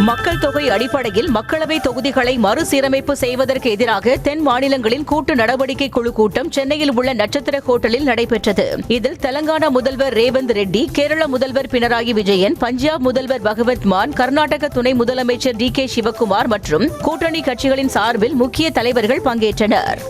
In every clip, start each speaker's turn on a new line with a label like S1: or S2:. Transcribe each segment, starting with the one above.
S1: மக்கள் தொகை அடிப்படையில் மக்களவை தொகுதிகளை மறுசீரமைப்பு செய்வதற்கு எதிராக தென் மாநிலங்களின் கூட்டு நடவடிக்கை குழு கூட்டம் சென்னையில் உள்ள நட்சத்திர ஹோட்டலில் நடைபெற்றது. இதில் தெலங்கானா முதல்வர் ரேவந்த் ரெட்டி, கேரள முதல்வர் பினராயி விஜயன், பஞ்சாப் முதல்வர் பகவத் மான், கர்நாடக துணை முதலமைச்சர் டி.கே. சிவக்குமார் மற்றும் கூட்டணி கட்சிகளின் சார்பில் முக்கிய தலைவர்கள் பங்கேற்றனர்.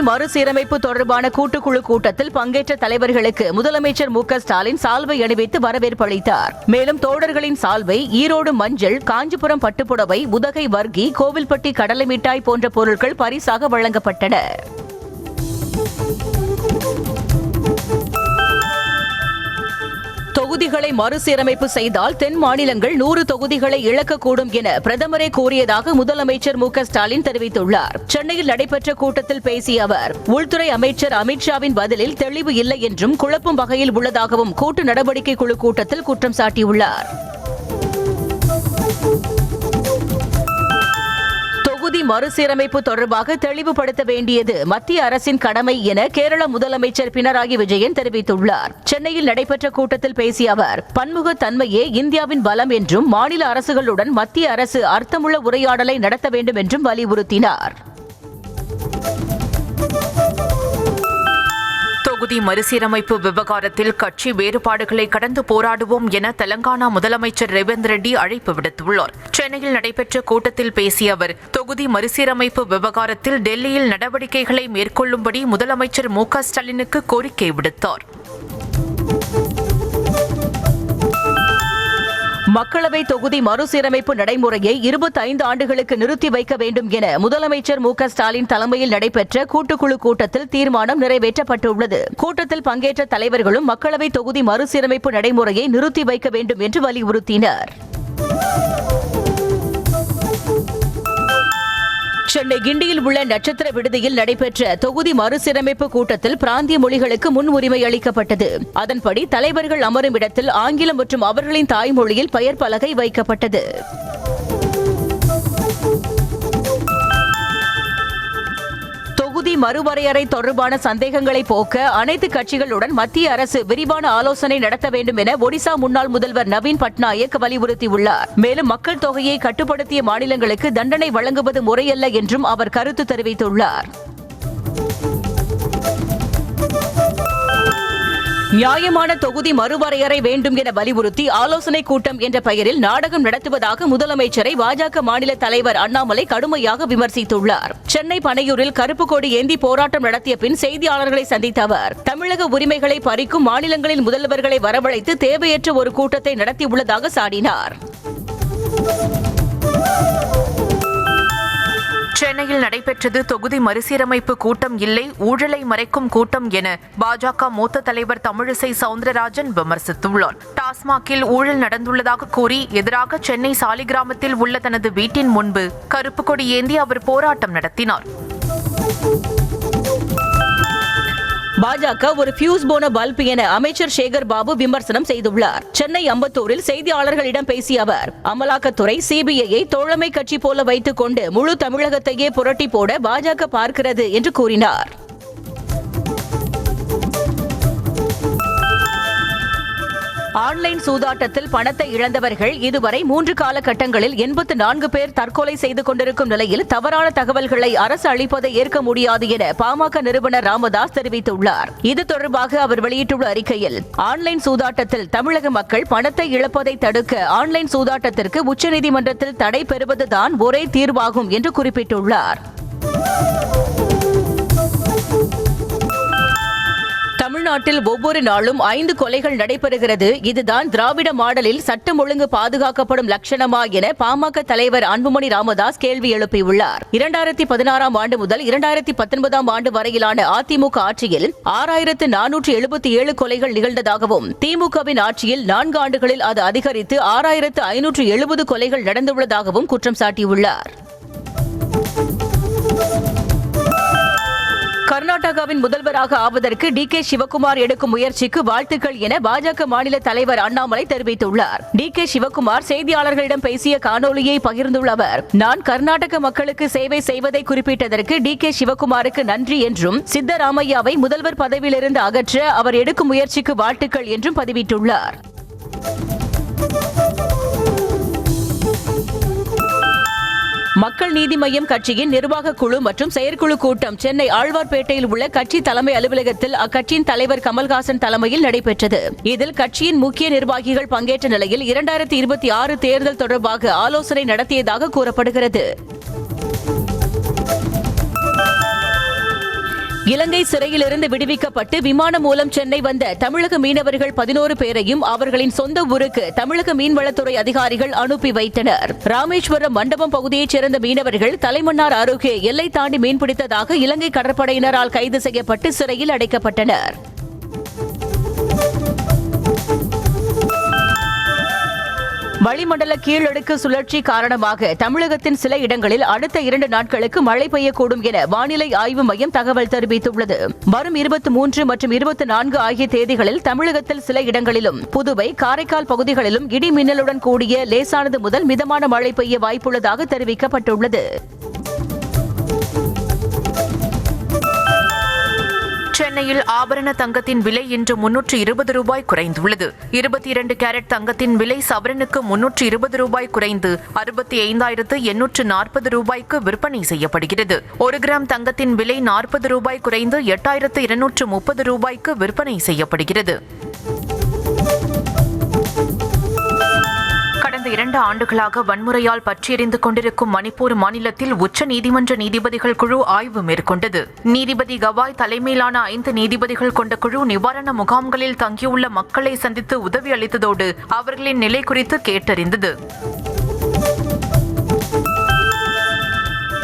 S1: மறுசீரமைப்பு தொடர்பான கூட்டுக்குழு கூட்டத்தில் பங்கேற்ற தலைவர்களுக்கு முதலமைச்சர் மு.க. ஸ்டாலின் சால்வை அணிவித்து வரவேற்பு அளித்தார். மேலும் தோழர்களின் சால்வை, ஈரோடு மஞ்சள், காஞ்சிபுரம் பட்டுப்புடவை, உதகை வர்க்கி, கோவில்பட்டி கடலை மிட்டாய் போன்ற பொருட்கள் பரிசாக வழங்கப்பட்டன. தொகுதிகளை மறுசீரமைப்பு செய்தால் தென் மாநிலங்கள் 100 தொகுதிகளை இழக்கக்கூடும் என பிரதமரே கூறியதாக முதலமைச்சர் மு.க. ஸ்டாலின் தெரிவித்துள்ளார். சென்னையில் நடைபெற்ற கூட்டத்தில் பேசிய அவர், உள்துறை அமைச்சர் அமித்ஷாவின் பதிலில் தெளிவு இல்லை என்றும் குழப்பும் வகையில் உள்ளதாகவும் கூட்டு நடவடிக்கை குழு கூட்டத்தில் குற்றம் சாட்டியுள்ளார். மறுசீரமைப்பு தொடர்பாக தெளிவுபடுத்த வேண்டியது மத்திய அரசின் கடமை என கேரள முதலமைச்சர் பினராயி விஜயன் தெரிவித்துள்ளார். சென்னையில் நடைபெற்ற கூட்டத்தில் பேசிய அவர், பன்முகத்தன்மையே இந்தியாவின் பலம் என்றும் மாநில அரசுகளுடன் மத்திய அரசு அர்த்தமுள்ள உரையாடலை நடத்த வேண்டும் என்றும் வலியுறுத்தினார்.
S2: தொகுதி மறுசீரமைப்பு விவகாரத்தில் கட்சி வேறுபாடுகளை கடந்து போராடுவோம் என தெலங்கானா முதலமைச்சர் ரேவந்த் ரெட்டி அழைப்பு விடுத்துள்ளார். சென்னையில் நடைபெற்ற கூட்டத்தில் பேசிய அவர், தொகுதி மறுசீரமைப்பு விவகாரத்தில் டெல்லியில் நடவடிக்கைகளை மேற்கொள்ளும்படி முதலமைச்சர் மு.க. ஸ்டாலினுக்கு கோரிக்கை விடுத்தார்.
S1: மக்களவை தொகுதி மறுசீரமைப்பு நடைமுறையை 25 ஆண்டுகளுக்கு நிறுத்தி வைக்க வேண்டும் என முதலமைச்சர் மு.க. ஸ்டாலின் தலைமையில் நடைபெற்ற கூட்டுக்குழு கூட்டத்தில் தீர்மானம் நிறைவேற்றப்பட்டுள்ளது. கூட்டத்தில் பங்கேற்ற தலைவர்களும் மக்களவை தொகுதி மறுசீரமைப்பு நடைமுறையை நிறுத்தி வைக்க வேண்டும் என்று வலியுறுத்தினர். சென்னை கிண்டியில் உள்ள நட்சத்திர விடுதியில் நடைபெற்ற தொகுதி மறுசீரமைப்பு கூட்டத்தில் பிராந்திய மொழிகளுக்கு முன்னுரிமை அளிக்கப்பட்டது. அதன்படி தலைவர்கள் அமரும் இடத்தில் ஆங்கிலம் மற்றும் அவர்களின் தாய்மொழியில் பெயர் பலகை வைக்கப்பட்டது. தொகுதி மறுவரையறை தொடர்பான சந்தேகங்களை போக்க அனைத்து கட்சிகளுடன் மத்திய அரசு விரிவான ஆலோசனை நடத்த வேண்டும் என ஒடிசா முன்னாள் முதல்வர் நவீன் பட்நாயக் வலியுறுத்தியுள்ளார். மேலும் மக்கள் தொகையை கட்டுப்படுத்திய மாநிலங்களுக்கு தண்டனை வழங்குவது முறையல்ல என்றும் அவர் கருத்து தெரிவித்துள்ளார். நியாயமான தொகுதி மறுவரையறை வேண்டும் என வலியுறுத்தி ஆலோசனை கூட்டம் என்ற பெயரில் நாடகம் நடத்துவதாக முதலமைச்சரை பாஜக மாநில தலைவர் அண்ணாமலை கடுமையாக விமர்சித்துள்ளார். சென்னை பனையூரில் கருப்பு கொடி ஏந்தி போராட்டம் நடத்திய பின் செய்தியாளர்களை சந்தித்த அவர், தமிழக உரிமைகளை பறிக்கும் மாநிலங்களின் முதல்வர்களை வரவழைத்து தேவையற்ற ஒரு கூட்டத்தை நடத்தியுள்ளதாக சாடினார்.
S2: சென்னையில் நடைபெற்றது தொகுதி மறுசீரமைப்பு கூட்டம் இல்லை, ஊழலை மறைக்கும் கூட்டம் என பாஜக மூத்த தலைவர் தமிழிசை சவுந்தரராஜன் விமர்சித்துள்ளார். டாஸ்மாகில் ஊழல் நடந்துள்ளதாக கூறி எதிராக சென்னை சாலிகிராமத்தில் உள்ள தனது வீட்டின் முன்பு கருப்பு கொடி ஏந்தி அவர் போராட்டம் நடத்தினார்.
S1: பாஜக ஒரு பியூஸ் போன பல்ப் என அமைச்சர் சேகர் பாபு விமர்சனம் செய்துள்ளார். சென்னை அம்பத்தூரில் செய்தியாளர்களிடம் பேசிய அவர், அமலாக்கத்துறை சிபிஐயை தோழமை கட்சி போல வைத்துக் கொண்டு முழு தமிழகத்தையே புரட்டி போட பாஜக பார்க்கிறது என்று கூறினார். ஆன்லைன் சூதாட்டத்தில் பணத்தை இழந்தவர்கள் இதுவரை 3 காலகட்டங்களில் 84 பேர் தற்கொலை செய்து கொண்டிருக்கும் நிலையில் தவறான தகவல்களை அரசு அளிப்பதை ஏற்க முடியாது என பாமக நிறுவனர் ராமதாஸ் தெரிவித்துள்ளார். இது தொடர்பாக அவர் வெளியிட்டுள்ள அறிக்கையில், ஆன்லைன் சூதாட்டத்தில் தமிழக மக்கள் பணத்தை இழப்பதை தடுக்க ஆன்லைன் சூதாட்டத்திற்கு உச்சநீதிமன்றத்தில் தடை பெறுவதுதான் ஒரே தீர்வாகும் என்று குறிப்பிட்டுள்ளார். தமிழ்நாட்டில் ஒவ்வொரு நாளும் 5 கொலைகள் நடைபெறுகிறது. இதுதான் திராவிட மாடலில் சட்டம் ஒழுங்கு பாதுகாக்கப்படும் லட்சணமா என பாமக தலைவர் அன்புமணி ராமதாஸ் கேள்வி எழுப்பியுள்ளார். 2016 ஆண்டு முதல் 2019 ஆண்டு வரையிலான அதிமுக ஆட்சியில் 6477 கொலைகள் நிகழ்ந்ததாகவும், திமுகவின் ஆட்சியில் 4 ஆண்டுகளில் அது அதிகரித்து 6570 கொலைகள் நடந்துள்ளதாகவும் குற்றம் சாட்டியுள்ளார். கர்நாடகாவின் முதல்வராக ஆவதற்கு டி.கே. சிவக்குமார் எடுக்கும் முயற்சிக்கு வாழ்த்துக்கள் என பாஜக மாநில தலைவர் அண்ணாமலை தெரிவித்துள்ளார். டி.கே. சிவக்குமார் செய்தியாளர்களிடம் பேசிய காணொலியை பகிர்ந்துள்ள அவர், நான் கர்நாடக மக்களுக்கு சேவை செய்வதை குறிப்பிட்டதற்கு டி.கே. சிவக்குமாருக்கு நன்றி என்றும், சித்தராமையாவை முதல்வர் பதவியிலிருந்து அகற்ற அவர் எடுக்கும் முயற்சிக்கு வாழ்த்துக்கள் என்றும் பதிவிட்டுள்ளார். மக்கள் நீதி மய்யம் கட்சியின் நிர்வாக குழு மற்றும் செயற்குழு கூட்டம் சென்னை ஆழ்வார்பேட்டையில் உள்ள கட்சி தலைமை அலுவலகத்தில் அக்கட்சியின் தலைவர் கமல்ஹாசன் தலைமையில் நடைபெற்றது. இதில் கட்சியின் முக்கிய நிர்வாகிகள் பங்கேற்ற நிலையில் 2026 தேர்தல் தொடர்பாக ஆலோசனை நடத்தியதாக கூறப்படுகிறது. இலங்கை சிறையிலிருந்து விடுவிக்கப்பட்டு விமானம் மூலம் சென்னை வந்த தமிழக மீனவர்கள் 11 பேரையும் அவர்களின் சொந்த ஊருக்கு தமிழக மீன்வளத்துறை அதிகாரிகள் அனுப்பி வைத்தனர். ராமேஸ்வரம் மண்டபம் பகுதியைச் சேர்ந்த மீனவர்கள் தலைமன்னார் அருகே எல்லை தாண்டி மீன்பிடித்ததாக இலங்கை கடற்படையினரால் கைது செய்யப்பட்டு சிறையில் அடைக்கப்பட்டனர். வளிமண்டல கீழடுக்கு சுழற்சி காரணமாக தமிழகத்தின் சில இடங்களில் அடுத்த 2 நாட்களுக்கு மழை பெய்யக்கூடும் என வானிலை ஆய்வு மையம் தகவல் தெரிவித்துள்ளது. வரும் 23 மற்றும் 24 ஆகிய தேதிகளில் தமிழகத்தில் சில இடங்களிலும், புதுவை, காரைக்கால் பகுதிகளிலும் இடி மின்னலுடன் கூடிய லேசானது முதல் மிதமான மழை பெய்ய வாய்ப்புள்ளதாக தெரிவிக்கப்பட்டுள்ளது.
S2: சென்னையில் ஆபரண தங்கத்தின் விலை இன்று 320 ரூபாய் குறைந்துள்ளது. 22 கேரட் தங்கத்தின் விலை சவரனுக்கு 320 ரூபாய் குறைந்து 65,840 ரூபாய்க்கு விற்பனை செய்யப்படுகிறது. 1 கிராம் தங்கத்தின் விலை 40 ரூபாய் குறைந்து 8,230 ரூபாய்க்கு விற்பனை செய்யப்படுகிறது. கடந்த 2 ஆண்டுகளாக வன்முறையால் பற்றியெறிந்து கொண்டிருக்கும் மணிப்பூர் மாநிலத்தில் உச்ச நீதிமன்ற நீதிபதிகள் குழு ஆய்வு மேற்கொண்டது. நீதிபதி கவாய் தலைமையிலான 5 நீதிபதிகள் கொண்ட குழு நிவாரண முகாம்களில் தங்கியுள்ள மக்களை சந்தித்து உதவி அளித்ததோடு அவர்களின் நிலை குறித்து கேட்டறிந்தது.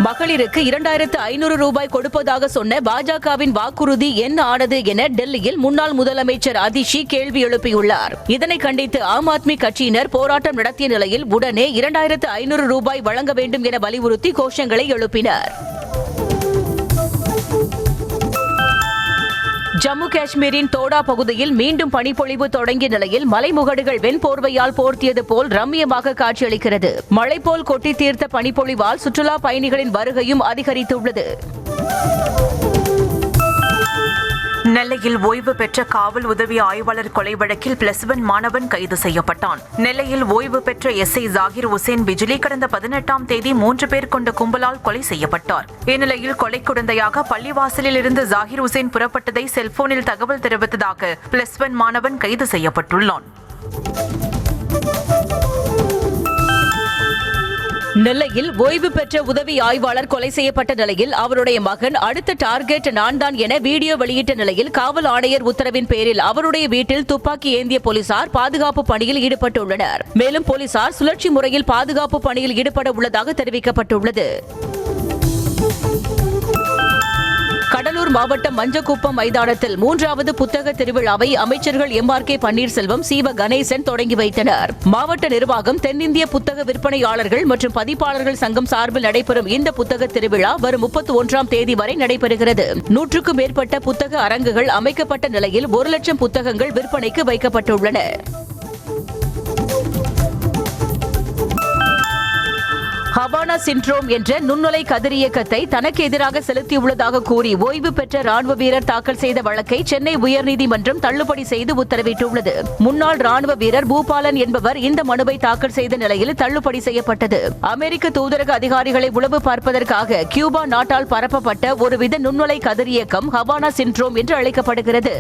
S1: மகளிருக்கு 2,500 ரூபாய் கொடுப்பதாக சொன்ன பாஜகவின் வாக்குறுதி என்ன ஆனது என டெல்லியில் முன்னாள் முதலமைச்சர் அதிஷி கேள்வி எழுப்பியுள்ளார். இதனை கண்டித்து ஆம் ஆத்மி கட்சியினர் போராட்டம் நடத்திய நிலையில் உடனே 2,500 ரூபாய் வழங்க வேண்டும் என வலியுறுத்தி கோஷங்களை எழுப்பினர். ஜம்மு காஷ்மீரின் தோடா பகுதியில் மீண்டும் பனிப்பொழிவு தொடங்கிய நிலையில் மலைமுகடுகள் வெண்போர்வையால் போர்த்தியது போல் ரம்மியமாக காட்சியளிக்கிறது. மழை போல் கொட்டி தீர்த்த பனிப்பொழிவால் சுற்றுலா பயணிகளின் வருகையும் அதிகரித்துள்ளது.
S2: நெல்லையில் ஓய்வு பெற்ற காவல் உதவி ஆய்வாளர் கொலை வழக்கில் +1 மாணவன் கைது செய்யப்பட்டான். நெல்லையில் ஓய்வு பெற்ற எஸ்ஐ ஜாகிர் உசேன் பிஜிலி கடந்த 18ஆம் தேதி 3 பேர் கொண்ட கும்பலால் கொலை செய்யப்பட்டார். இந்நிலையில் கொலை குழந்தையாக பள்ளிவாசலில் இருந்து ஜாகிர் உசேன் புறப்பட்டதை செல்போனில் தகவல் தெரிவித்ததாக +1 மாணவன் கைது செய்யப்பட்டுள்ளான்.
S1: நெல்லையில் ஓய்வு பெற்ற உதவி ஆய்வாளர் கொலை செய்யப்பட்ட நிலையில் அவருடைய மகன் அடுத்த டார்கெட் நான் தான் என வீடியோ வெளியிட்ட நிலையில் காவல் ஆணையர் உத்தரவின் பேரில் அவருடைய வீட்டில் துப்பாக்கி ஏந்திய போலீசார் பாதுகாப்பு பணியில் ஈடுபட்டுள்ளனர். மேலும் போலீசார் சுழற்சி முறையில் பாதுகாப்பு பணியில் ஈடுபட உள்ளதாக தெரிவிக்கப்பட்டுள்ளது. கடலூர் மாவட்டம் மஞ்சக்குப்பம் மைதானத்தில் 3வது புத்தக திருவிழாவை அமைச்சர்கள் M.R.K. பன்னீர்செல்வம், சீவ கணேசன் தொடங்கி வைத்தனர். மாவட்ட நிர்வாகம், தென்னிந்திய புத்தக விற்பனையாளர்கள் மற்றும் பதிப்பாளர்கள் சங்கம் சார்பில் நடைபெறும் இந்த புத்தக திருவிழா வரும் 31ஆம் தேதி வரை நடைபெறுகிறது. 100க்கும் மேற்பட்ட புத்தக அரங்குகள் அமைக்கப்பட்ட நிலையில் 1 லட்சம் புத்தகங்கள் விற்பனைக்கு வைக்கப்பட்டுள்ளன. ஹவானா சிண்ட்ரோம் என்ற நுண்ணுலை கதிரியக்கத்தை தனக்கு எதிராக செலுத்தியுள்ளதாக கூறி ஓய்வு பெற்ற ராணுவ வீரர் தாக்கல் செய்த வழக்கை சென்னை உயர்நீதிமன்றம் தள்ளுபடி செய்து உத்தரவிட்டுள்ளது. முன்னாள் ராணுவ வீரர் பூபாலன் என்பவர் இந்த மனுவை தாக்கல் செய்த நிலையில் தள்ளுபடி செய்யப்பட்டது. அமெரிக்க தூதரக அதிகாரிகளை உளவு பார்ப்பதற்காக கியூபா நாட்டால் பரப்பப்பட்ட ஒருவித நுண்ணுலை கதிரியக்கம் ஹவானா சிண்ட்ரோம் என்று அழைக்கப்படுகிறது.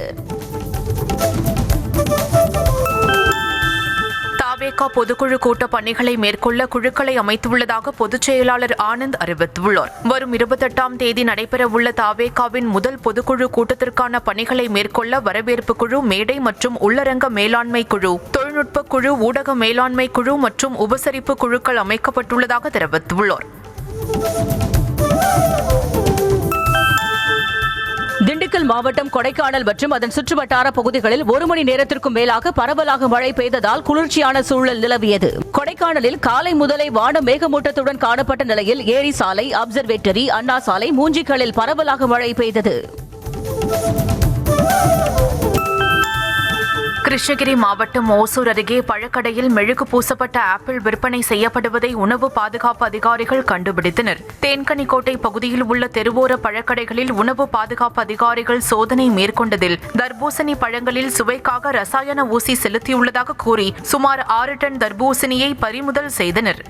S2: தாவேகா பொதுக்குழு கூட்ட பணிகளை மேற்கொள்ள குழுக்களை அமைத்துள்ளதாக பொதுச் செயலாளர் ஆனந்த் அறிவித்துள்ளார். வரும் 28ஆம் தேதி நடைபெறவுள்ள தாவேகாவின் முதல் பொதுக்குழு கூட்டத்திற்கான பணிகளை மேற்கொள்ள வரவேற்பு குழு, மேடை மற்றும் உள்ளரங்க மேலாண்மை குழு, தொழில்நுட்ப குழு, ஊடக மேலாண்மை குழு மற்றும் உபசரிப்பு குழுக்கள் அமைக்கப்பட்டுள்ளதாக தெரிவித்துள்ளார்.
S1: திண்டுக்கல் மாவட்டம் கொடைக்கானல் மற்றும் அதன் சுற்றுவட்டார பகுதிகளில் 1 மணி நேரத்திற்கும் மேலாக பரவலாக மழை பெய்ததால் குளிர்ச்சியான சூழல் நிலவியது. கொடைக்கானலில் காலை முதலே வானம் மேகமூட்டத்துடன் காணப்பட்ட நிலையில் ஏரி சாலை, அப்சர்வேட்டரி, அண்ணா சாலை, மூஞ்சிகளில் பரவலாக மழை பெய்தது.
S2: கிருஷ்ணகிரி மாவட்டம் ஓசூர் அருகே பழக்கடையில் மெழுகு பூசப்பட்ட ஆப்பிள் விற்பனை செய்யப்படுவதை உணவு பாதுகாப்பு அதிகாரிகள் கண்டுபிடித்தனர். தேன்கனிக்கோட்டை பகுதியில் உள்ள தெருவோர பழக்கடைகளில் உணவு பாதுகாப்பு அதிகாரிகள் சோதனை மேற்கொண்டதில் தர்பூசணி பழங்களில் சுவைக்காக ரசாயன ஊசி செலுத்தியுள்ளதாக கூறி சுமார் 6 டன் தர்பூசணியை பறிமுதல் செய்தனர்.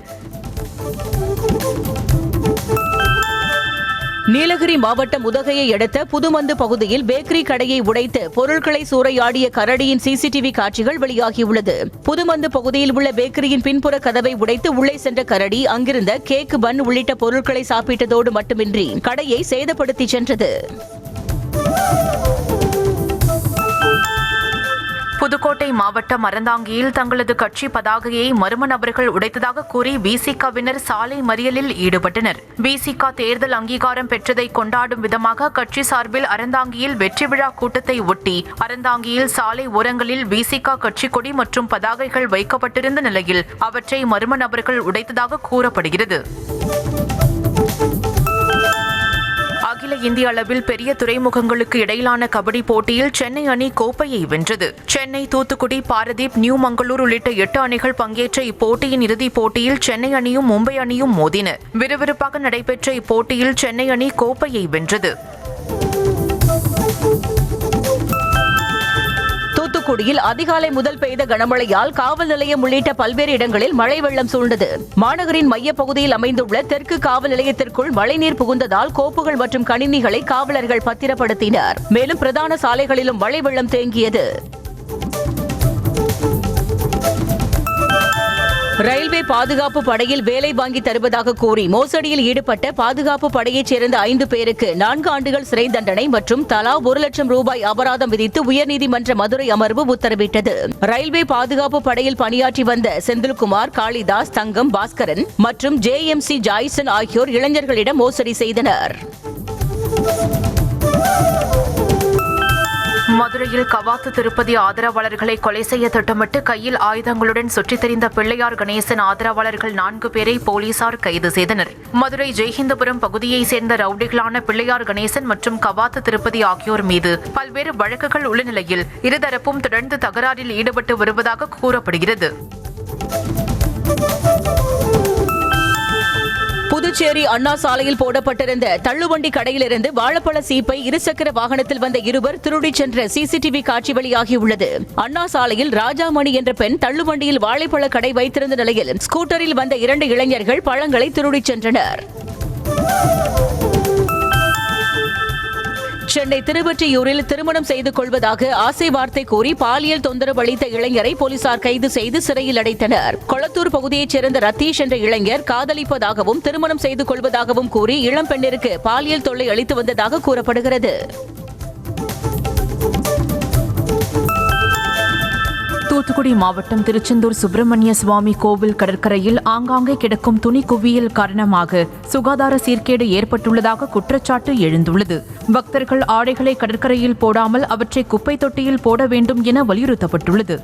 S1: நீலகிரி மாவட்டம் உதகையை அடுத்த புதுமந்து பகுதியில் பேக்கரி கடையை உடைத்து பொருட்களை சூறையாடிய கரடியின் சிசிடிவி காட்சிகள் வெளியாகியுள்ளது. புதுமந்து பகுதியில் உள்ள பேக்கரியின் பின்புற கதவை உடைத்து உள்ளே சென்ற கரடி அங்கிருந்த கேக், பன் உள்ளிட்ட பொருட்களை சாப்பிட்டதோடு மட்டுமின்றி கடையை சேதப்படுத்தி சென்றது.
S2: புதுக்கோட்டை மாவட்டம் அறந்தாங்கியில் தங்களது கட்சி பதாகையை மர்ம நபர்கள் உடைத்ததாக கூறி விசிகவினர் சாலை மறியலில் ஈடுபட்டனர். விசிக தேர்தல் அங்கீகாரம் பெற்றதை கொண்டாடும் விதமாக கட்சி சார்பில் அறந்தாங்கியில் வெற்றி விழா கூட்டத்தை ஒட்டி அறந்தாங்கியில் சாலை ஓரங்களில் விசிக கட்சி கொடி மற்றும் பதாகைகள் வைக்கப்பட்டிருந்த நிலையில் அவற்றை மர்ம நபர்கள் உடைத்ததாக கூறப்படுகிறது. அகில இந்திய அளவில் பெரிய துறைமுகங்களுக்கு இடையிலான கபடி போட்டியில் சென்னை அணி கோப்பையை வென்றது. சென்னை, தூத்துக்குடி, பாரதீப், நியூ மங்களூர் உள்ளிட்ட 8 அணிகள் பங்கேற்ற இப்போட்டியின் இறுதிப் போட்டியில் சென்னை அணியும் மும்பை அணியும் மோதின. விறுவிறுப்பாக நடைபெற்ற இப்போட்டியில் சென்னை அணி கோப்பையை வென்றது.
S1: தூத்துக்குடியில் அதிகாலை முதல் பெய்த கனமழையால் காவல் நிலையம் உள்ளிட்ட பல்வேறு இடங்களில் மழை வெள்ளம் சூழ்ந்தது. மாநகரின் மைய பகுதியில் அமைந்துள்ள தெற்கு காவல் நிலையத்திற்குள் மழைநீர் புகுந்ததால் கோப்புகள் மற்றும் கணினிகளை காவலர்கள் பத்திரப்படுத்தினர். மேலும் பிரதான சாலைகளிலும் மழை வெள்ளம் தேங்கியது. ரயில்வே பாதுகாப்பு படையில் வேலை வாங்கி தருவதாக கூறி மோசடியில் ஈடுபட்ட பாதுகாப்பு படையைச் சேர்ந்த 5 பேருக்கு 4 ஆண்டுகள் சிறை தண்டனை மற்றும் தலா 1 லட்சம் ரூபாய் அபராதம் விதித்து உயர்நீதிமன்ற மதுரை அமர்வு உத்தரவிட்டது. ரயில்வே பாதுகாப்பு படையில் பணியாற்றி வந்த செந்தில்குமார், காளிதாஸ், தங்கம், பாஸ்கரன் மற்றும் JMC ஜாய்சன் ஆகியோர் இளைஞர்களிடம் மோசடி செய்தனர்.
S2: மதுரையில் கவாத்து திருப்பதி ஆதரவாளர்களை கொலை செய்ய திட்டமிட்டு கையில் ஆயுதங்களுடன் சுற்றித் திரிந்த பிள்ளையார் கணேசன் ஆதரவாளர்கள் 4 பேரை போலீசார் கைது செய்தனர். மதுரை ஜெய்ஹிந்தபுரம் பகுதியைச் சேர்ந்த ரவுடிகளான பிள்ளையார் கணேசன் மற்றும் கவாத்து திருப்பதி ஆகியோர் மீது பல்வேறு வழக்குகள் உள்ள நிலையில் இருதரப்பும் தொடர்ந்து தகராறில் ஈடுபட்டு வருவதாக கூறப்படுகிறது.
S1: புதுச்சேரி அண்ணா சாலையில் போடப்பட்டிருந்த தள்ளுவண்டி கடையிலிருந்து வாழைப்பழ சீப்பை இருசக்கர வாகனத்தில் வந்த இருவர் திருடிச் சென்ற சிசிடிவி காட்சி வெளியாகியுள்ளது. அண்ணா சாலையில் ராஜாமணி என்ற பெண் தள்ளுவண்டியில் வாழைப்பழ கடை வைத்திருந்த நிலையில் ஸ்கூட்டரில் வந்த 2 இளைஞர்கள் பழங்களை திருடிச் சென்றனர். சென்னை திருவொற்றியூரில் திருமணம் செய்து கொள்வதாக ஆசை வார்த்தை கூறி பாலியல் தொந்தரவு அளித்த இளைஞரை போலீசார் கைது செய்து சிறையில் அடைத்தனர். கொளத்தூர் பகுதியைச் சேர்ந்த ரத்தீஷ் என்ற இளைஞர் காதலிப்பதாகவும் திருமணம் செய்து கொள்வதாகவும் கூறி இளம் பெண்ணிற்கு பாலியல் தொல்லை அளித்து வந்ததாக கூறப்படுகிறது.
S2: தூத்துக்குடி மாவட்டம் திருச்செந்தூர் சுப்பிரமணிய சுவாமி கோவில் கடற்கரையில் ஆங்காங்கே கிடக்கும் துணி குவியல் காரணமாக சுகாதார சீர்கேடு ஏற்பட்டுள்ளதாக குற்றச்சாட்டு எழுந்துள்ளது. பக்தர்கள் ஆடைகளை கடற்கரையில் போடாமல் அவற்றை குப்பை தொட்டியில் போட வேண்டும் என வலியுறுத்தப்பட்டுள்ளது.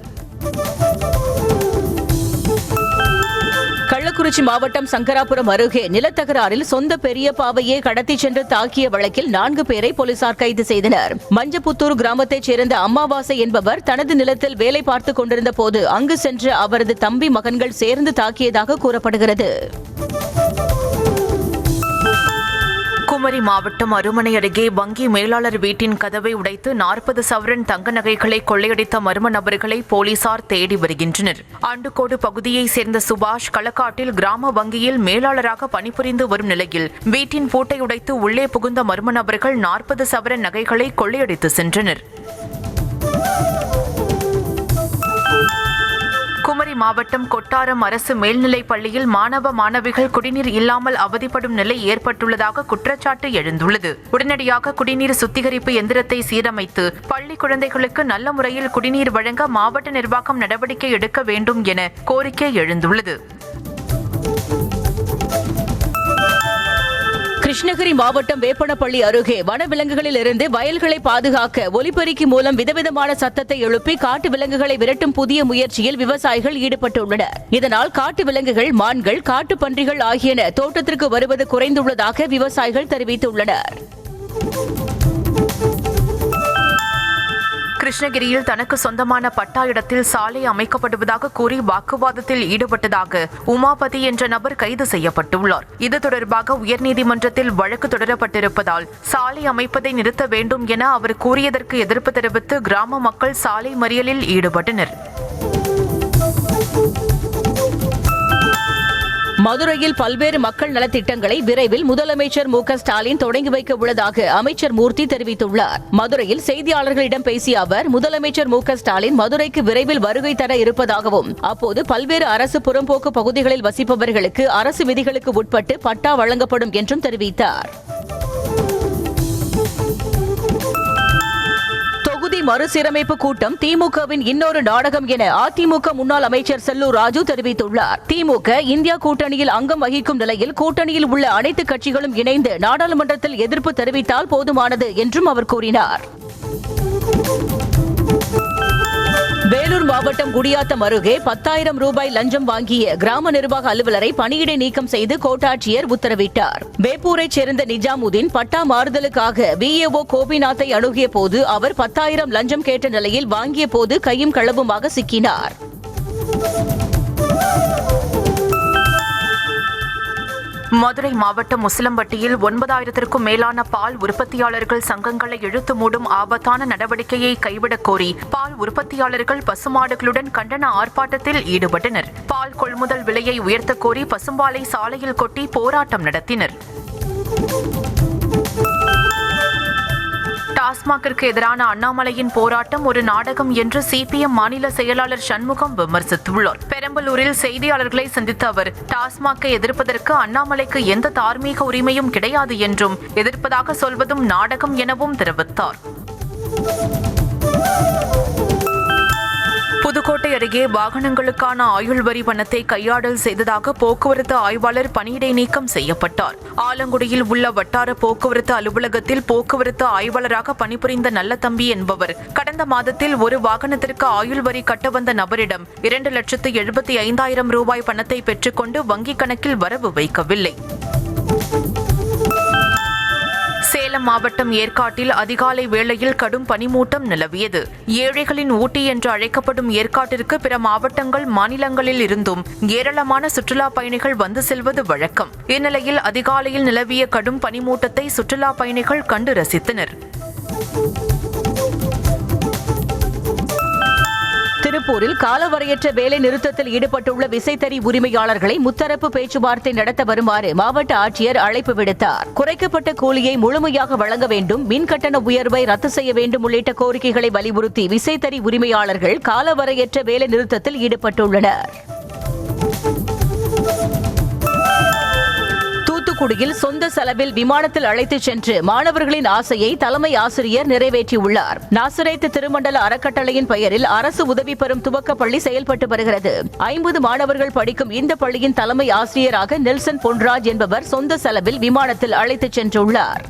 S1: கள்ளக்குறிச்சி மாவட்டம் சங்கராபுரம் அருகே நிலத்தகராறில் சொந்த பெரியப்பாவையே கடத்திச் சென்று தாக்கிய வழக்கில் 4 பேரை போலீசார் கைது செய்தனர். மஞ்சப்புத்தூர் கிராமத்தைச் சேர்ந்த அம்மாவாசை என்பவர் தனது நிலத்தில் வேலை பார்த்துக் கொண்டிருந்த போது அங்கு சென்ற அவரது தம்பி மகன்கள் சேர்ந்து தாக்கியதாக கூறப்படுகிறது.
S2: குமரி மாவட்டம் அருமனை அருகே வங்கி மேலாளர் வீட்டின் கதவை உடைத்து 40 சவரன் தங்க நகைகளை கொள்ளையடித்த மர்ம நபர்களை போலீசார் தேடி வருகின்றனர். ஆண்டுகோடு பகுதியைச் சேர்ந்த சுபாஷ் களக்காட்டில் கிராம வங்கியில் மேலாளராக பணிபுரிந்து வரும் நிலையில் வீட்டின் பூட்டை உடைத்து உள்ளே புகுந்த மர்ம நபர்கள் 40 சவரன் நகைகளை கொள்ளையடித்து சென்றனர். குமரி மாவட்டம் கொட்டாரம் அரசு மேல்நிலைப் பள்ளியில் மாணவ மாணவிகள் குடிநீர் இல்லாமல் அவதிப்படும் நிலை ஏற்பட்டுள்ளதாக குற்றச்சாட்டு எழுந்துள்ளது. உடனடியாக குடிநீர் சுத்திகரிப்பு எந்திரத்தை சீரமைத்து பள்ளி குழந்தைகளுக்கு நல்ல முறையில் குடிநீர் வழங்க மாவட்ட நிர்வாகம் நடவடிக்கை எடுக்க வேண்டும் என கோரிக்கை எழுந்துள்ளது.
S1: கிருஷ்ணகிரி மாவட்டம் வேப்பனப்பள்ளி அருகே வனவிலங்குகளில் இருந்து வயல்களை பாதுகாக்க ஒலிபெருக்கி மூலம் விதவிதமான சத்தத்தை எழுப்பி காட்டு விலங்குகளை விரட்டும் புதிய முயற்சியில் விவசாயிகள் ஈடுபட்டுள்ளனர். இதனால் காட்டு விலங்குகள், மான்கள், காட்டு பன்றிகள் ஆகியன தோட்டத்திற்கு வருவது குறைந்துள்ளதாக விவசாயிகள் தெரிவித்துள்ளனர்.
S2: கிருஷ்ணகிரியில் தனக்கு சொந்தமான பட்டா இடத்தில் சாலை அமைக்கப்படுவதாக கூறி வாக்குவாதத்தில் ஈடுபட்டதாக உமாபதி என்ற நபர் கைது செய்யப்பட்டுள்ளார். இது தொடர்பாக உயர்நீதிமன்றத்தில் வழக்கு தொடரப்பட்டிருப்பதால் சாலை அமைப்பதை நிறுத்த வேண்டும் என அவர் கூறியதற்கு எதிர்ப்பு தெரிவித்து கிராம மக்கள் சாலை மறியலில் ஈடுபட்டனர்.
S1: மதுரையில் பல்வேறு மக்கள் நலத்திட்டங்களை விரைவில் முதலமைச்சர் மு.க.ஸ்டாலின் தொடங்கி வைக்க உள்ளதாக அமைச்சர் மூர்த்தி தெரிவித்துள்ளார். மதுரையில் செய்தியாளர்களிடம் பேசிய அவர், முதலமைச்சர் மு.க.ஸ்டாலின் மதுரைக்கு விரைவில் வருகை தர இருப்பதாகவும், அப்போது பல்வேறு அரசு புறம்போக்கு பகுதிகளில் வசிப்பவர்களுக்கு அரசு விதிகளுக்கு உட்பட்டு பட்டா வழங்கப்படும் என்றும் தெரிவித்தார். தொகுதி மறுசீரமைப்பு கூட்டம் திமுகவின் இன்னொரு நாடகம் என அதிமுக முன்னாள் அமைச்சர் செல்லூர் ராஜு தெரிவித்துள்ளார். திமுக இந்தியா கூட்டணியில் அங்கம் வகிக்கும் நிலையில் கூட்டணியில் உள்ள அனைத்து கட்சிகளும் இணைந்து நாடாளுமன்றத்தில் எதிர்ப்பு தெரிவித்தால் போதுமானது என்றும் அவர் கூறினார். வேலூர் மாவட்டம் குடியாத்தம் அருகே 10,000 ரூபாய் லஞ்சம் வாங்கிய கிராம நிர்வாக அலுவலரை பணியிடை நீக்கம் செய்து கோட்டாட்சியர் உத்தரவிட்டார். வேப்பூரைச் சேர்ந்த நிஜாமுதீன் பட்டா மாறுதலுக்காக VAO கோபிநாத்தை அணுகிய போது அவர் 10,000 லஞ்சம் கேட்ட நிலையில் வாங்கிய போது கையும் களவுமாக சிக்கினார்.
S2: மதுரை மாவட்டம் முசிலம்பட்டியில் 9,000க்கும் மேலான பால் உற்பத்தியாளர்கள் சங்கங்களை இழுத்து மூடும் ஆபத்தான நடவடிக்கையை கைவிடக் கோரி பால் உற்பத்தியாளர்கள் பசுமாடுகளுடன் கண்டன ஆர்ப்பாட்டத்தில் ஈடுபட்டனர். பால் கொள்முதல் விலையை உயர்த்தக் கோரி பசும்பாலை சாலையில் கொட்டி போராட்டம் நடத்தினர். டாஸ்மாகிற்கு எதிரான அண்ணாமலையின் போராட்டம் ஒரு நாடகம் என்று CPM மாநில செயலாளர் சண்முகம் விமர்சித்துள்ளார். பெரம்பலூரில் செய்தியாளர்களை சந்தித்த அவர், டாஸ்மாகை எதிர்ப்பதற்கு அண்ணாமலைக்கு எந்த தார்மீக உரிமையும் கிடையாது என்றும், எதிர்ப்பதாக சொல்வதும் நாடகம் எனவும் தெரிவித்தார். புதுக்கோட்டை அருகே வாகனங்களுக்கான ஆயுள் வரி பணத்தை கையாடல் செய்ததாக போக்குவரத்து ஆய்வாளர் பணியிடை நீக்கம் செய்யப்பட்டார். ஆலங்குடியில் உள்ள வட்டார போக்குவரத்து அலுவலகத்தில் போக்குவரத்து ஆய்வாளராக பணிபுரிந்த நல்லதம்பி என்பவர் கடந்த மாதத்தில் ஒரு வாகனத்திற்கு ஆயுள் வரி கட்ட வந்த நபரிடம் 2,75,000 ரூபாய் பணத்தை பெற்றுக்கொண்டு வங்கிக் கணக்கில் வரவு வைக்கவில்லை. சேலம் மாவட்டம் ஏற்காட்டில் அதிகாலை வேளையில் கடும் பனிமூட்டம் நிலவியது. ஏழைகளின் ஊட்டி என்று அழைக்கப்படும் ஏற்காட்டிற்கு பிற மாவட்டங்கள், மாநிலங்களில் இருந்தும் ஏராளமான சுற்றுலா பயணிகள் வந்து செல்வது வழக்கம். இந்நிலையில் அதிகாலையில் நிலவிய கடும் பனிமூட்டத்தை சுற்றுலா பயணிகள் கண்டு ரசித்தனர்.
S1: திருப்பூரில் காலவரையற்ற வேலை நிறுத்தத்தில் ஈடுபட்டுள்ள விசைத்தறி உரிமையாளர்களை முத்தரப்பு பேச்சுவார்த்தை நடத்த வருமாறு மாவட்ட ஆட்சியர் அழைப்பு விடுத்தார். குறைக்கப்பட்ட கூலியை முழுமையாக வழங்க வேண்டும், மின் கட்டண உயர்வை ரத்து செய்ய வேண்டும் உள்ளிட்ட கோரிக்கைகளை வலியுறுத்தி விசைத்தறி உரிமையாளர்கள் காலவரையற்ற வேலை நிறுத்தத்தில் ஈடுபட்டுள்ளனர். தூத்துக்குடியில் சொந்த செலவில் விமானத்தில் அழைத்துச் சென்று மாணவர்களின் ஆசையை தலைமை ஆசிரியர் நிறைவேற்றியுள்ளார். நாசரேத் திருமண்டல அறக்கட்டளையின் பெயரில் அரசு உதவி பெறும் துவக்க பள்ளி செயல்பட்டு வருகிறது. 50 மாணவர்கள் படிக்கும் இந்த பள்ளியின் தலைமை ஆசிரியராக நெல்சன் பொன்ராஜ் என்பவர் சொந்த செலவில் விமானத்தில் அழைத்துச் சென்றுள்ளார்.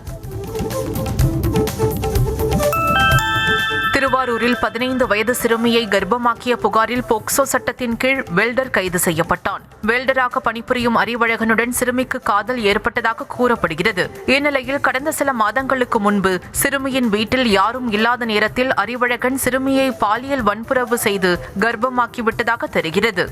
S2: திருவாரூரில் 15 வயது சிறுமியை கர்ப்பமாக்கிய புகாரில் போக்சோ சட்டத்தின் கீழ் வெல்டர் கைது செய்யப்பட்டான். வெல்டராக பணிபுரியும் அறிவழகனுடன் சிறுமிக்கு காதல் ஏற்பட்டதாக கூறப்படுகிறது. இந்நிலையில் கடந்த சில மாதங்களுக்கு முன்பு சிறுமியின் வீட்டில் யாரும் இல்லாத நேரத்தில் அறிவழகன் சிறுமியை பாலியல் வன்புறவு செய்து கர்ப்பமாக்கிவிட்டதாக தெரிகிறது.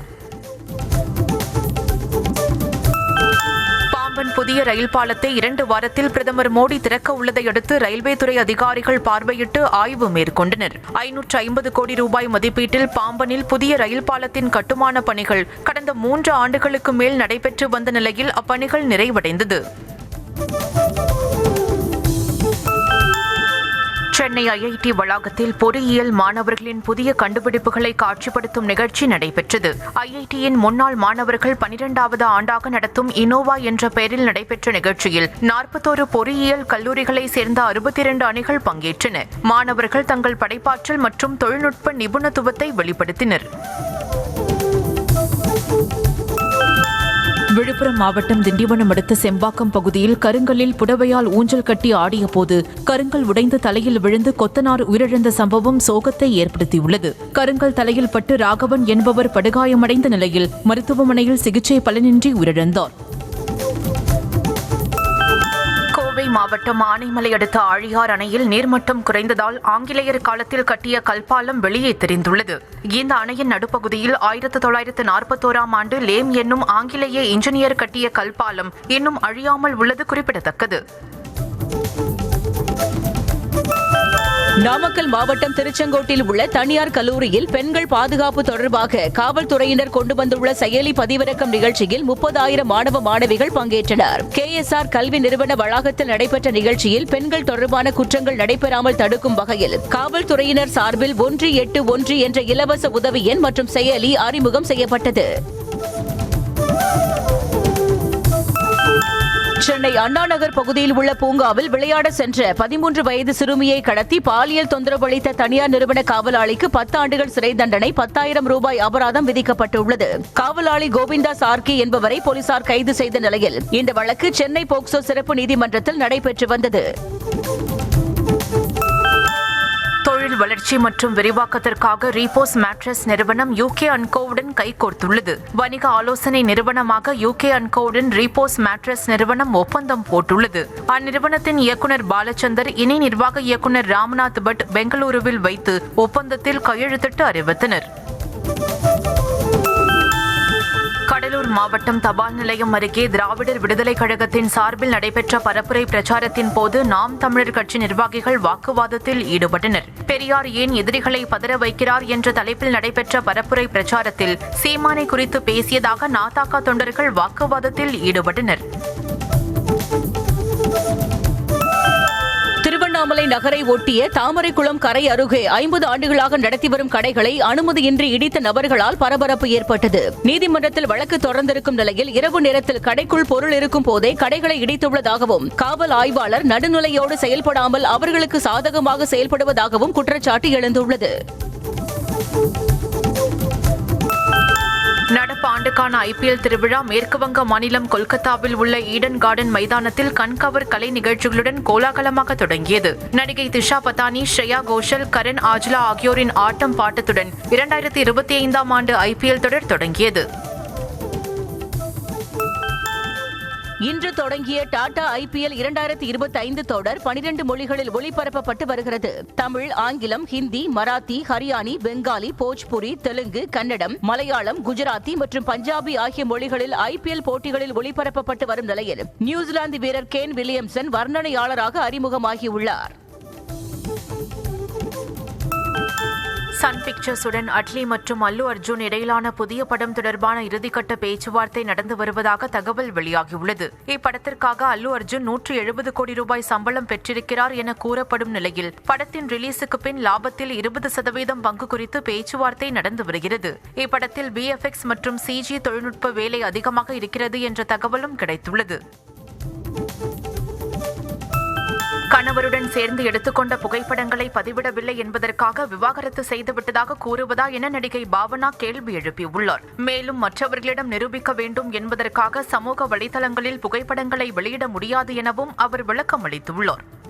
S2: புதிய ரயில் பாலத்தை 2 வாரத்தில் பிரதமர் மோடி திறக்க உள்ளதை அடுத்து ரயில்வே துறை அதிகாரிகள் பார்வையிட்டு ஆய்வு மேற்கொண்டனர். 550 கோடி ரூபாய் மதிப்பீட்டில் பாம்பனில் புதிய ரயில் பாலத்தின் கட்டுமான பணிகள் கடந்த 3 ஆண்டுகளுக்கு மேல் நடைபெற்று வந்த நிலையில் அப்பணிகள் நிறைவடைந்தது. சென்னை IIT வளாகத்தில் பொறியியல் மாணவர்களின் புதிய கண்டுபிடிப்புகளை காட்சிப்படுத்தும் நிகழ்ச்சி நடைபெற்றது. IITயின் முன்னாள் மாணவர்கள் 12வது ஆண்டாக நடத்தும் இனோவா என்ற பெயரில் நடைபெற்ற நிகழ்ச்சியில் 41 பொறியியல் கல்லூரிகளை சேர்ந்த 62 அணிகள் பங்கேற்றன. மாணவர்கள் தங்கள் படைப்பாற்றல் மற்றும் தொழில்நுட்ப நிபுணத்துவத்தை வெளிப்படுத்தினர். விழுப்புரம் மாவட்டம் திண்டிவனம் அடுத்த செம்பாக்கம் பகுதியில் கருங்கல்லில் புடவையால் ஊஞ்சல் கட்டி ஆடிய போது கருங்கல் உடைந்து தலையில் விழுந்து கொத்தனார் உயிரிழந்த சம்பவம் சோகத்தை ஏற்படுத்தியுள்ளது. கருங்கல் தலையில் பட்டு ராகவன் என்பவர் படுகாயமடைந்த நிலையில் மருத்துவமனையில் சிகிச்சை பலனின்றி உயிரிழந்தார். கோவை மாவட்டம் ஆனைமலை அடுத்த ஆழியார் அணையில் நீர்மட்டம் குறைந்ததால் ஆங்கிலேயர் காலத்தில் கட்டிய கல்பாலம் வெளியே தெரிந்துள்ளது. இந்த அணையின் நடுப்பகுதியில் 1941ஆம் ஆண்டு லேம் என்னும் ஆங்கிலேய இன்ஜினியர் கட்டிய கல்பாலம் இன்னும் அழியாமல் உள்ளது குறிப்பிடத்தக்கது.
S1: நாமக்கல் மாவட்டம் திருச்செங்கோட்டில் உள்ள தனியார் கல்லூரியில் பெண்கள் பாதுகாப்பு தொடர்பாக காவல்துறையினர் கொண்டு வந்துள்ள செயலி பதிவிறக்கம் நிகழ்ச்சியில் 30,000 மாணவ மாணவிகள் பங்கேற்றனர். KSR கல்வி நிறுவன வளாகத்தில் நடைபெற்ற நிகழ்ச்சியில் பெண்கள் தொடர்பான குற்றங்கள் நடைபெறாமல் தடுக்கும் வகையில் காவல்துறையினர் சார்பில் 181 என்ற இலவச உதவி எண் மற்றும் செயலி அறிமுகம் செய்யப்பட்டது. சென்னை அண்ணா நகர் பகுதியில் உள்ள பூங்காவில் விளையாட சென்ற 13 வயது சிறுமியை கடத்தி பாலியல் தொந்தரவு அளித்த தனியார் நிறுவன காவலாளிக்கு 10 ஆண்டுகள் சிறை தண்டனை, 10,000 ரூபாய் அபராதம் விதிக்கப்பட்டுள்ளது. காவலாளி கோவிந்தா சார்கி என்பவரை போலீசார் கைது செய்த நிலையில் இந்த வழக்கு சென்னை போக்சோ சிறப்பு நீதிமன்றத்தில் நடைபெற்று வந்தது.
S2: தொழில் வளர்ச்சி மற்றும் விரிவாக்கத்திற்காக ரீபோஸ் மேட்ரஸ் நிறுவனம் UK & Co-உடன் கைகோர்த்துள்ளது. வணிக ஆலோசனை நிறுவனமாக UK & Co-உடன் ரீபோஸ் மேட்ரஸ் நிறுவனம் ஒப்பந்தம் போட்டுள்ளது. அந்நிறுவனத்தின் இயக்குநர் பாலச்சந்தர் இணை நிர்வாக இயக்குநர் ராம்நாத் பட் பெங்களூருவில் வைத்து ஒப்பந்தத்தில் கையெழுத்திட்டு அறிவித்தனர். கடலூர் மாவட்டம் தபால் நிலையம் அருகே திராவிடர் விடுதலைக் கழகத்தின் சார்பில் நடைபெற்ற பரப்புரை பிரச்சாரத்தின் போது நாம் தமிழர் கட்சி நிர்வாகிகள் வாக்குவாதத்தில் ஈடுபட்டனர். பெரியார் ஏன் எதிரிகளை பதற வைக்கிறார் என்ற தலைப்பில் நடைபெற்ற பரப்புரை பிரச்சாரத்தில் சீமானை குறித்து பேசியதாக நாதாகா தொண்டர்கள் வாக்குவாதத்தில் ஈடுபட்டனர்.
S1: திருவண்ணாமலை நகரை ஒட்டிய தாமரைக்குளம் கரை அருகே 50 ஆண்டுகளாக நடத்தி வரும் கடைகளை அனுமதியின்றி இடித்த நபர்களால் பரபரப்பு ஏற்பட்டது. நீதிமன்றத்தில் வழக்கு தொடர்ந்திருக்கும் நிலையில் இரவு நேரத்தில் கடைக்குள் பொருள் இருக்கும் போதே கடைகளை இடித்துள்ளதாகவும் காவல் ஆய்வாளர் நடுநிலையோடு செயல்படாமல் அவர்களுக்கு சாதகமாக செயல்படுவதாகவும் குற்றச்சாட்டு எழுந்துள்ளது.
S2: நடப்பு ஆண்டுக்கான IPL திருவிழா மேற்குவங்க மாநிலம் கொல்கத்தாவில் உள்ள ஈடன் கார்டன் மைதானத்தில் கண்கவர் கலை நிகழ்ச்சிகளுடன் கோலாகலமாக தொடங்கியது. நடிகை திஷா பதானி, ஸ்ரேயா கோஷல், கரண் ஆஜ்லா ஆகியோரின் ஆட்டம் பாட்டத்துடன் 2025ஆம் ஆண்டு IPL தொடர் தொடங்கியது.
S1: இன்று தொடங்கிய டாடா IPL 2025 தொடர் 12 மொழிகளில் ஒளிபரப்பப்பட்டு வருகிறது. தமிழ், ஆங்கிலம், ஹிந்தி, மராத்தி, ஹரியானி, பெங்காலி, போஜ்புரி, தெலுங்கு, கன்னடம், மலையாளம், குஜராத்தி மற்றும் பஞ்சாபி ஆகிய மொழிகளில் IPL போட்டிகளில் ஒளிபரப்பப்பட்டு வரும் நிலையில் நியூசிலாந்து வீரர் கேன் வில்லியம்சன் வர்ணனையாளராக அறிமுகமாகியுள்ளார்.
S2: சன் பிக்சர்ஸுடன் அட்லி மற்றும் அல்லு அர்ஜுன் இடையிலான புதிய படம் தொடர்பான இறுதிக்கட்ட பேச்சுவார்த்தை நடந்து வருவதாக தகவல் வெளியாகியுள்ளது. இப்படத்திற்காக அல்லு அர்ஜுன் 170 கோடி ரூபாய் சம்பளம் பெற்றிருக்கிறார் என கூறப்படும் நிலையில் படத்தின் ரிலீஸுக்கு பின் லாபத்தில் 20% பங்கு குறித்து பேச்சுவார்த்தை நடந்து வருகிறது. இப்படத்தில் VFX மற்றும் CG தொழில்நுட்ப வேலை அதிகமாக இருக்கிறது என்ற தகவலும் கிடைத்துள்ளது. கணவருடன் சேர்ந்து எடுத்துக்கொண்ட புகைப்படங்களை பதிவிடவில்லை என்பதற்காக விவாகரத்து செய்துவிட்டதாக கூறுவதா என நடிகை பாவனா கேள்வி எழுப்பியுள்ளார். மேலும் மற்றவர்களிடம் நிரூபிக்க வேண்டும் என்பதற்காக சமூக வலைதளங்களில் புகைப்படங்களை வெளியிட முடியாது எனவும் அவர் விளக்கம் அளித்துள்ளார்.